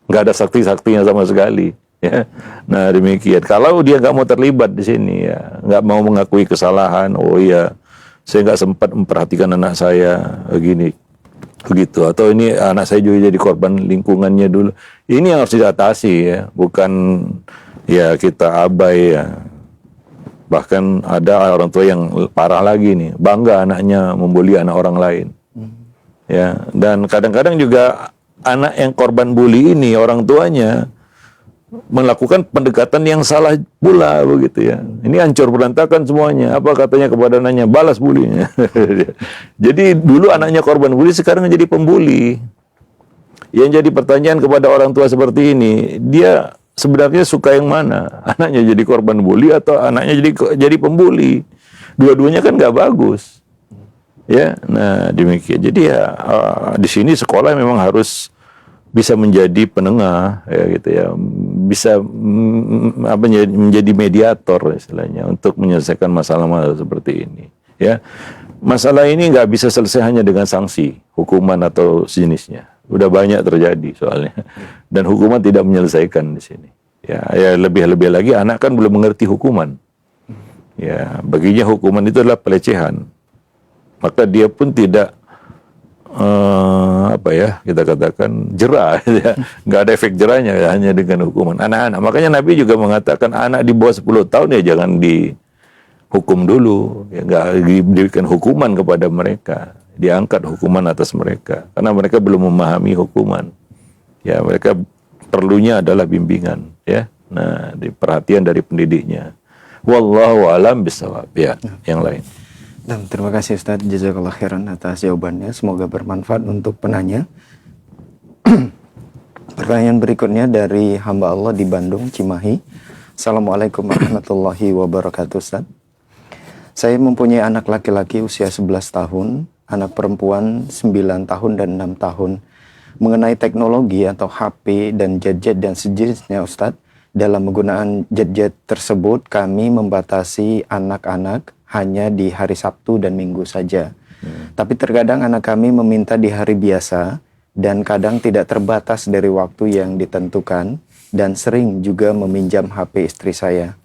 Nggak ada sakti-saktinya sama sekali. Ya. Nah demikian. Kalau dia nggak mau terlibat di sini ya, nggak mau mengakui kesalahan, oh iya, saya nggak sempat memperhatikan anak saya begini, begitu. Atau ini anak saya juga jadi korban lingkungannya dulu. Ini yang harus diatasi ya, bukan ya kita abai ya. Bahkan ada orang tua yang parah lagi nih, bangga anaknya membuli anak orang lain. Ya, dan kadang-kadang juga anak yang korban bully ini orang tuanya melakukan pendekatan yang salah pula begitu ya. Ini hancur berantakan semuanya. Apa katanya kepada anaknya? Balas bulinya. Jadi dulu anaknya korban bully, sekarang jadi pembuli. Yang jadi pertanyaan kepada orang tua seperti ini, dia sebenarnya suka yang mana? Anaknya jadi korban bully atau anaknya jadi pembuli? Dua-duanya kan nggak bagus. Ya, nah demikian. Jadi ya di sini sekolah memang harus bisa menjadi penengah ya gitu ya, bisa menjadi mediator istilahnya untuk menyelesaikan masalah-masalah seperti ini ya. Masalah ini nggak bisa selesai hanya dengan sanksi, hukuman atau sejenisnya. Udah banyak terjadi soalnya, dan hukuman tidak menyelesaikan di sini ya. Lebih-lebih lagi anak kan belum mengerti hukuman ya, baginya hukuman itu adalah pelecehan, maka dia pun tidak kita katakan jerah ya. Nggak ada efek jerahnya ya, hanya dengan hukuman anak-anak. Makanya Nabi juga mengatakan anak di bawah 10 tahun ya jangan dihukum dulu ya, nggak diberikan hukuman kepada mereka, diangkat hukuman atas mereka karena mereka belum memahami hukuman ya. Mereka perlunya adalah bimbingan ya, nah perhatian dari pendidiknya. Wallahu alam bisawab ya. Yang lain. Dan terima kasih Ustadz, jazakallah khairan atas jawabannya. Semoga bermanfaat untuk penanya. Pertanyaan berikutnya dari hamba Allah di Bandung, Cimahi. Assalamualaikum warahmatullahi wabarakatuh Ustadz. Saya mempunyai anak laki-laki usia 11 tahun, anak perempuan 9 tahun dan 6 tahun. Mengenai teknologi atau HP dan gadget dan sejenisnya Ustadz, dalam menggunakan gadget tersebut kami membatasi anak-anak hanya di hari Sabtu dan Minggu saja. Tapi terkadang anak kami meminta di hari biasa dan kadang tidak terbatas dari waktu yang ditentukan dan sering juga meminjam HP istri saya.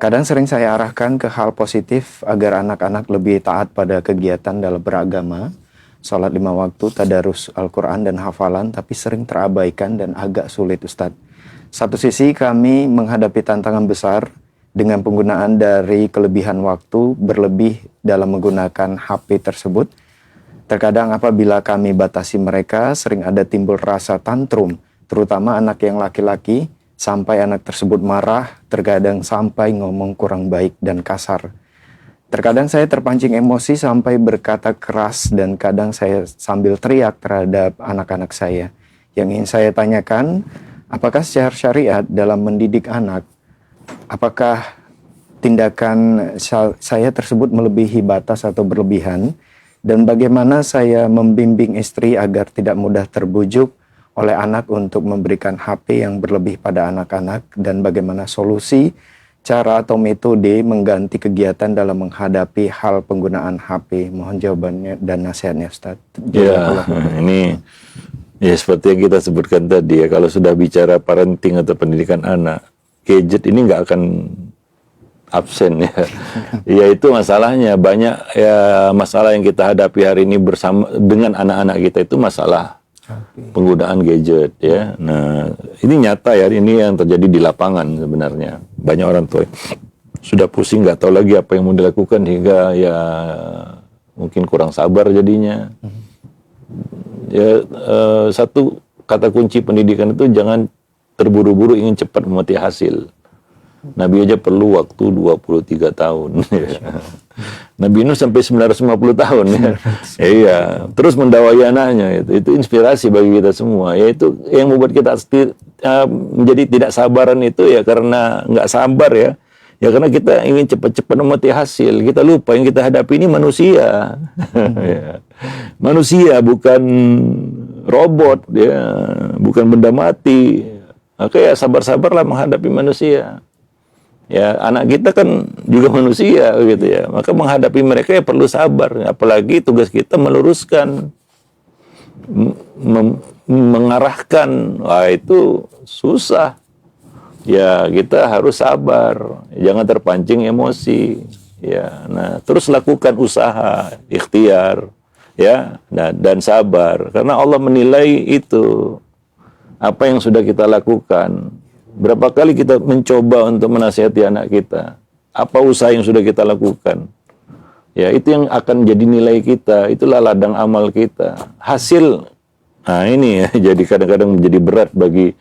Kadang sering saya arahkan ke hal positif agar anak-anak lebih taat pada kegiatan dalam beragama, sholat 5 waktu, tadarus Al-Quran dan hafalan, tapi sering terabaikan dan agak sulit Ustadz. Satu sisi kami menghadapi tantangan besar dengan penggunaan dari kelebihan waktu berlebih dalam menggunakan HP tersebut. Terkadang apabila kami batasi mereka, sering ada timbul rasa tantrum, terutama anak yang laki-laki, sampai anak tersebut marah, terkadang sampai ngomong kurang baik dan kasar. Terkadang saya terpancing emosi sampai berkata keras dan kadang saya sambil teriak terhadap anak-anak saya. Yang ingin saya tanyakan, apakah secara syariat dalam mendidik anak, apakah tindakan saya tersebut melebihi batas atau berlebihan? Dan bagaimana saya membimbing istri agar tidak mudah terbujuk oleh anak untuk memberikan HP yang berlebih pada anak-anak? Dan bagaimana solusi, cara atau metode mengganti kegiatan dalam menghadapi hal penggunaan HP? Mohon jawabannya dan nasihatnya Ustaz. Ya, ini Ya seperti yang kita sebutkan tadi ya, kalau sudah bicara parenting atau pendidikan anak, gadget ini nggak akan absen ya. Ya itu masalahnya, banyak ya masalah yang kita hadapi hari ini bersama dengan anak-anak kita itu masalah penggunaan gadget ya. Nah ini nyata ya, ini yang terjadi di lapangan sebenarnya. Banyak orang tua sudah pusing, nggak tahu lagi apa yang mau dilakukan, hingga ya mungkin kurang sabar jadinya. Ya satu kata kunci pendidikan itu jangan terburu-buru ingin cepat memetik hasil. Nabi aja perlu waktu 23 tahun. Nabi Nuh sampai 950 tahun ya. Iya, terus mendakwai anaknya itu inspirasi bagi kita semua. Yaitu yang membuat kita menjadi tidak sabaran itu ya karena nggak sabar ya. Ya karena kita ingin cepat-cepat memetik hasil. Kita lupa yang kita hadapi ini manusia. Ya. Manusia bukan robot ya, bukan benda mati. Maka ya sabar-sabarlah menghadapi manusia. Ya, anak kita kan juga manusia gitu ya. Maka menghadapi mereka ya perlu sabar. Apalagi tugas kita meluruskan, mengarahkan. Wah, itu susah. Ya, kita harus sabar. Jangan terpancing emosi. Ya, nah, terus lakukan usaha, ikhtiar, ya, dan sabar. Karena Allah menilai itu apa yang sudah kita lakukan. Berapa kali kita mencoba untuk menasihati anak kita? Apa usaha yang sudah kita lakukan? Ya, itu yang akan jadi nilai kita. Itulah ladang amal kita. Hasil, nah ini ya, jadi kadang-kadang menjadi berat bagi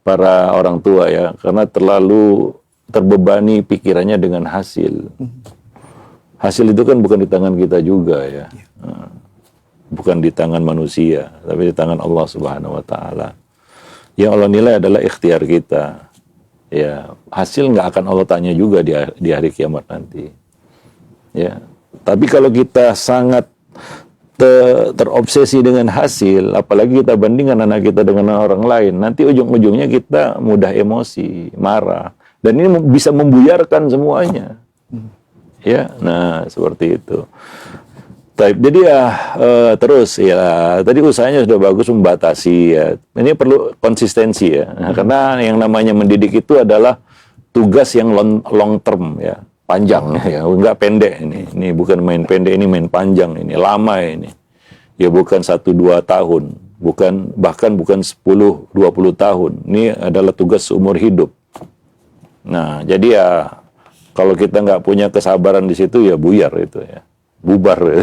para orang tua ya, karena terlalu terbebani pikirannya dengan hasil. Hasil itu kan bukan di tangan kita juga ya. Bukan di tangan manusia, tapi di tangan Allah Subhanahu wa taala. Yang Allah nilai adalah ikhtiar kita. Ya, hasil nggak akan Allah tanya juga di hari kiamat nanti. Ya, tapi kalau kita sangat terobsesi dengan hasil, apalagi kita bandingkan anak kita dengan orang lain, nanti ujung-ujungnya kita mudah emosi, marah, dan ini bisa membuyarkan semuanya. Ya, nah seperti itu. Jadi ya terus ya tadi usahanya sudah bagus membatasi ya. Ini perlu konsistensi ya. Nah, karena yang namanya mendidik itu adalah tugas yang long term ya, panjang ya, enggak pendek ini. Ini bukan main pendek, ini main panjang, ini lama ini. Ya bukan 1-2 tahun, bahkan bukan 10-20 tahun. Ini adalah tugas seumur hidup. Nah, jadi ya kalau kita nggak punya kesabaran di situ ya buyar itu ya. Bubar.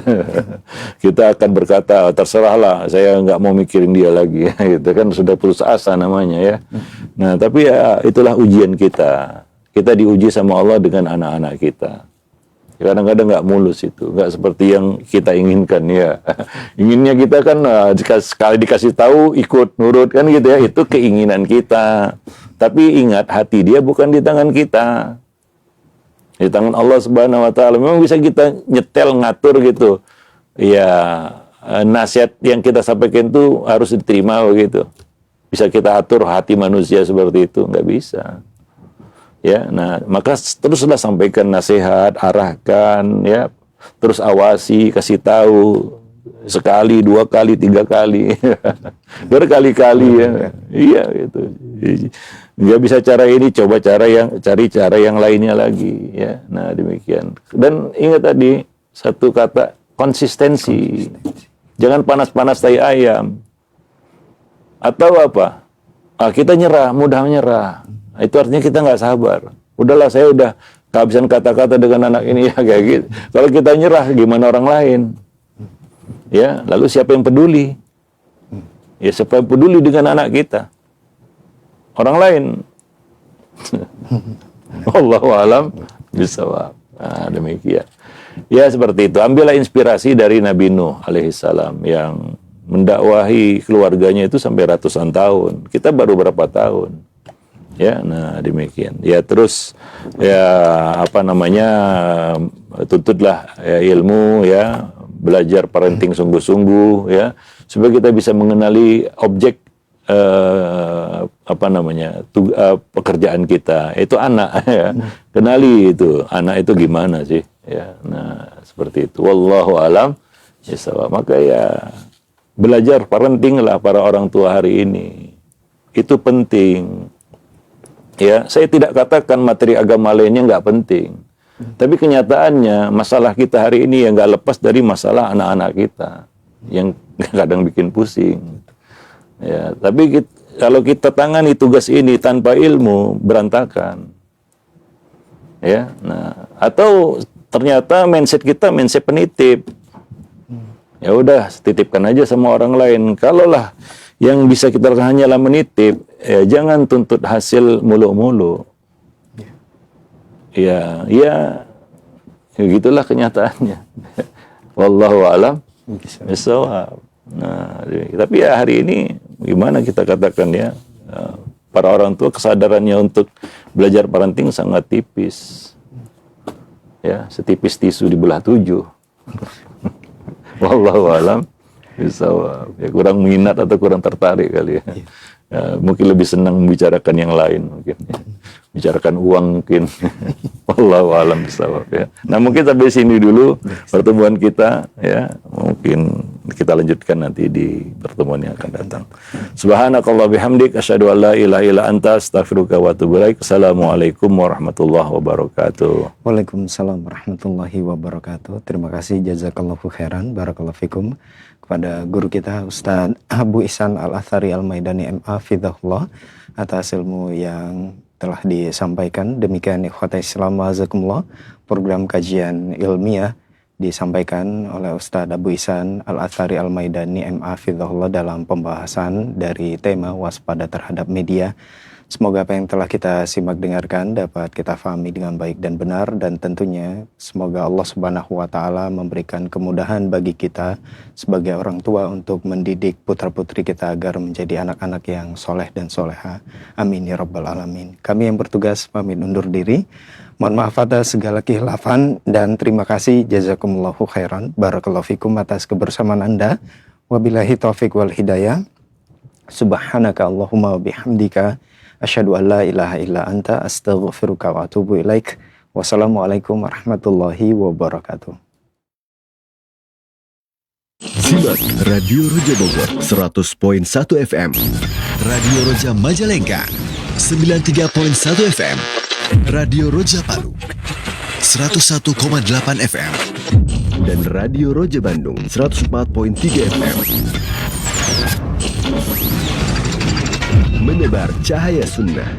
Kita akan berkata terserahlah, saya nggak mau mikirin dia lagi. Gitu kan, sudah putus asa namanya ya. Nah tapi ya itulah ujian kita. Kita diuji sama Allah dengan anak-anak kita. Kadang-kadang nggak mulus itu, nggak seperti yang kita inginkan ya. Inginnya kita kan sekali dikasih tahu ikut nurut kan gitu ya. Itu keinginan kita. Tapi ingat, hati dia bukan di tangan kita. Di tangan Allah Subhanahu wa taala. Memang bisa kita nyetel, ngatur gitu. Ya, nasihat yang kita sampaikan itu harus diterima begitu. Bisa kita atur hati manusia seperti itu? Nggak bisa. Ya, nah, maka teruslah sampaikan nasihat, arahkan ya. Terus awasi, kasih tahu sekali, 2 kali, 3 kali. Berkali-kali ya. Iya gitu. Nggak bisa cara ini, coba cari cara yang lainnya lagi ya. Nah demikian. Dan ingat tadi satu kata, konsistensi. Jangan panas-panas tai ayam. Atau apa? Kita nyerah, mudah menyerah. Itu artinya kita nggak sabar. Udahlah, saya udah kehabisan kata-kata dengan anak ini ya kayak gitu. Kalau kita nyerah, gimana orang lain? Ya, lalu siapa yang peduli? Ya siapa yang peduli dengan anak kita? Orang lain. Wallahu alam bisawab. Nah, demikian. Ya seperti itu. Ambillah inspirasi dari Nabi Nuh alaihissalam yang mendakwahi keluarganya itu sampai ratusan tahun. Kita baru berapa tahun? Ya, nah demikian. Ya terus ya tuntutlah ya, ilmu ya, belajar parenting sungguh-sungguh ya, supaya kita bisa mengenali objek pekerjaan kita, itu anak ya. Kenali itu anak itu gimana sih ya. Nah seperti itu, wallahu alam bisawab. Maka ya belajar parenting lah para orang tua hari ini. Itu penting. Ya, saya tidak katakan materi agama lainnya nggak penting. Tapi kenyataannya masalah kita hari ini yang nggak lepas dari masalah anak-anak kita yang kadang bikin pusing. Ya, tapi kalau kita tangani tugas ini tanpa ilmu, berantakan. Ya, nah, atau ternyata mindset kita mindset penitip. Ya udah, titipkan aja sama orang lain. Kalaulah yang bisa kita lakukan hanyalah menitip, ya jangan tuntut hasil mulu-mulu. Ya gitulah kenyataannya. Wallahu a'lam bishawab. Nah, tapi ya hari ini gimana kita katakan ya, para orang tua kesadarannya untuk belajar parenting sangat tipis. Ya, setipis tisu dibelah 7. Wallahu a'lam bishawab. Ya, kurang minat atau kurang tertarik kali ya. Ya, mungkin lebih senang membicarakan yang lain mungkin ya. Bicarakan uang mungkin. Wallahu a'lam bishawab ya. Nah, mungkin sampai sini dulu pertemuan kita ya. Mungkin kita lanjutkan nanti di pertemuan yang akan datang. Subhanakallah bihamdik asyhadu an la ilaha illa anta astaghfiruka wa atubu ilaik. Assalamualaikum warahmatullahi wabarakatuh. Waalaikumsalam warahmatullahi wabarakatuh. Terima kasih jazakallahu khairan barakallahu fikum kepada guru kita Ustaz Abu Ihsan Al-Athari Al-Maidani MA Fidahullah atas ilmu yang telah disampaikan. Demikian ikhwata Islam wajazakumullah, program kajian ilmiah disampaikan oleh Ustadz Abu Ihsan Al-Athari Al-Maidani MA Fidahullah dalam pembahasan dari tema waspada terhadap media. Semoga apa yang telah kita simak dengarkan dapat kita fahami dengan baik dan benar, dan tentunya semoga Allah Subhanahu wa taala memberikan kemudahan bagi kita sebagai orang tua untuk mendidik putra-putri kita agar menjadi anak-anak yang soleh dan soleha. Amin ya rabbal alamin. Kami yang bertugas pamit undur diri. Mohon maaf atas segala khilafan dan terima kasih jazakumullahu khairan barakallahu fikum atas kebersamaan Anda. Wabillahi taufik wal hidayah. Subhanaka Allahumma wa bihamdika asyhadu an la ilaha illa anta astaghfiruka wa atubu ilaik. Wassalamualaikum warahmatullahi wabarakatuh. Simak Radio Roja Bogor 100.1 FM, Radio Roja Majalengka 93.1 FM, Radio Roja Palu 101,8 FM, dan Radio Roja Bandung 104.3 FM. Menebar cahaya sunnah.